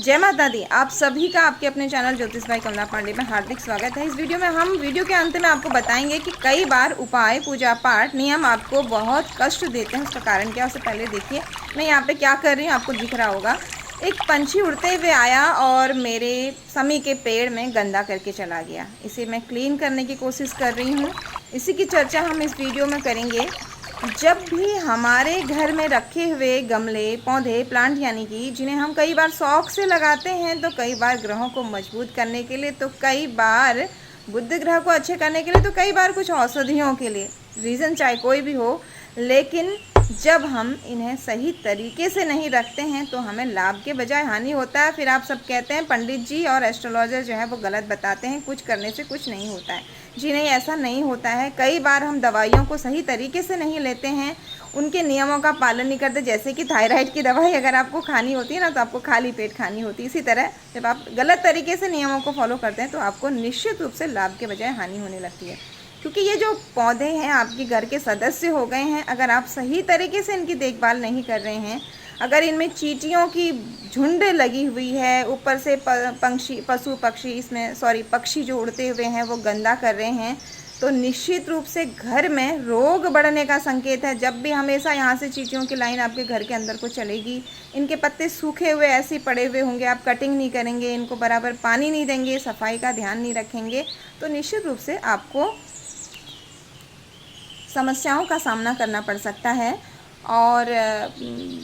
जय माता दी। आप सभी का आपके अपने चैनल ज्योतिष भाई कमला पांडे में हार्दिक स्वागत है। इस वीडियो में हम वीडियो के अंत में आपको बताएंगे कि कई बार उपाय, पूजा पाठ, नियम आपको बहुत कष्ट देते हैं। उसका कारण क्या, उससे पहले देखिए मैं यहाँ पे क्या कर रही हूँ, आपको दिख रहा होगा। एक पंछी उड़ते हुए आया और मेरे समी के पेड़ में गंदा करके चला गया। इसे मैं क्लीन करने की कोशिश कर रही हूँ। इसी की चर्चा हम इस वीडियो में करेंगे। जब भी हमारे घर में रखे हुए गमले, पौधे, प्लांट यानी कि जिन्हें हम कई बार शौक से लगाते हैं, तो कई बार ग्रहों को मजबूत करने के लिए, तो कई बार बुध ग्रह को अच्छे करने के लिए, तो कई बार कुछ औषधियों के लिए, रीज़न चाहे कोई भी हो, लेकिन जब हम इन्हें सही तरीके से नहीं रखते हैं तो हमें लाभ के बजाय हानि होता है। फिर आप सब कहते हैं पंडित जी और एस्ट्रोलॉजर जो है वो गलत बताते हैं, कुछ करने से कुछ नहीं होता है। जी नहीं, ऐसा नहीं होता है। कई बार हम दवाइयों को सही तरीके से नहीं लेते हैं, उनके नियमों का पालन नहीं करते। जैसे कि थायराइड की दवाई अगर आपको खानी होती है ना, तो आपको खाली पेट खानी होती है। इसी तरह जब आप गलत तरीके से नियमों को फॉलो करते हैं तो आपको निश्चित रूप से लाभ के बजाय हानि होने लगती है। क्योंकि ये जो पौधे हैं आपके घर के सदस्य हो गए हैं। अगर आप सही तरीके से इनकी देखभाल नहीं कर रहे हैं, अगर इनमें चींटियों की झुंड लगी हुई है, ऊपर से पक्षी जो उड़ते हुए हैं वो गंदा कर रहे हैं, तो निश्चित रूप से घर में रोग बढ़ने का संकेत है। जब भी हमेशा यहाँ से चींटियों की लाइन आपके घर के अंदर को चलेगी, इनके पत्ते सूखे हुए ऐसे पड़े हुए होंगे, आप कटिंग नहीं करेंगे, इनको बराबर पानी नहीं देंगे, सफाई का ध्यान नहीं रखेंगे, तो निश्चित रूप से आपको समस्याओं का सामना करना पड़ सकता है। और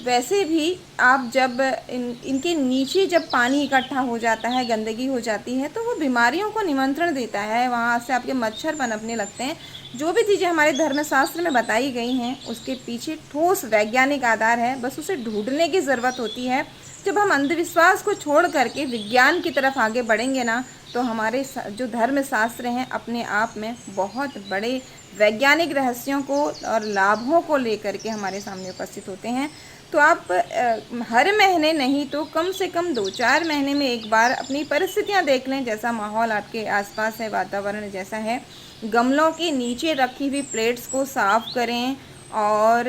वैसे भी आप जब इनके नीचे जब पानी इकट्ठा हो जाता है, गंदगी हो जाती है, तो वो बीमारियों को निमंत्रण देता है। वहाँ से आपके मच्छर पनपने लगते हैं। जो भी चीज़ें हमारे धर्मशास्त्र में बताई गई हैं उसके पीछे ठोस वैज्ञानिक आधार है, बस उसे ढूंढने की ज़रूरत होती है। जब हम अंधविश्वास को छोड़ करके विज्ञान की तरफ आगे बढ़ेंगे ना, तो हमारे जो धर्मशास्त्र हैं अपने आप में बहुत बड़े वैज्ञानिक रहस्यों को और लाभों को लेकर के हमारे सामने उपस्थित होते हैं। तो आप हर महीने नहीं तो कम से कम 2-4 महीने में एक बार अपनी परिस्थितियां देख लें, जैसा माहौल आपके आसपास है, वातावरण जैसा है। गमलों के नीचे रखी हुई प्लेट्स को साफ़ करें और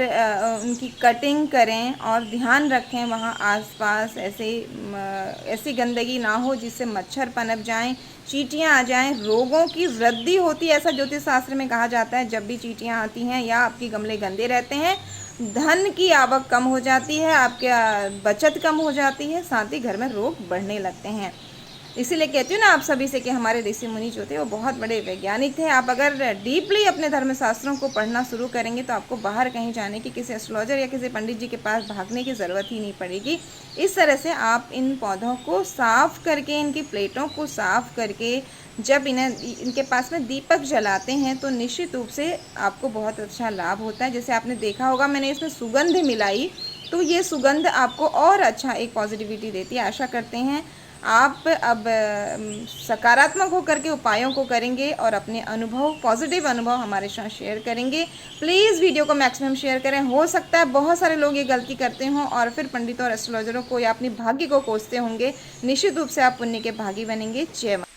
उनकी कटिंग करें और ध्यान रखें वहाँ आसपास ऐसी गंदगी ना हो जिससे मच्छर पनप जाएं, चींटियाँ आ जाएं, रोगों की वृद्धि होती है। ऐसा ज्योतिष शास्त्र में कहा जाता है, जब भी चींटियाँ आती हैं या आपके गमले गंदे रहते हैं, धन की आवक कम हो जाती है, आपकी बचत कम हो जाती है, साथ ही घर में रोग बढ़ने लगते हैं। इसीलिए कहती हूँ ना आप सभी से कि हमारे ऋषि मुनि जो थे वो बहुत बड़े वैज्ञानिक थे। आप अगर डीपली अपने धर्मशास्त्रों को पढ़ना शुरू करेंगे तो आपको बाहर कहीं जाने की, किसी एस्ट्रोलॉजर या किसी पंडित जी के पास भागने की ज़रूरत ही नहीं पड़ेगी। इस तरह से आप इन पौधों को साफ़ करके, इनकी प्लेटों को साफ़ करके जब इनके पास में दीपक जलाते हैं तो निश्चित रूप से आपको बहुत अच्छा लाभ होता है। जैसे आपने देखा होगा मैंने इसमें सुगंध मिलाई, तो ये सुगंध आपको और अच्छा एक पॉजिटिविटी देती है। आशा करते हैं आप अब सकारात्मक होकर के उपायों को करेंगे और अपने अनुभव, पॉजिटिव अनुभव हमारे साथ शेयर करेंगे। प्लीज़ वीडियो को मैक्सिमम शेयर करें। हो सकता है बहुत सारे लोग ये गलती करते हों और फिर पंडितों और एस्ट्रोलॉजरों को या अपनी भाग्य को कोसते होंगे। निश्चित रूप से आप पुण्य के भागी बनेंगे। जय माता।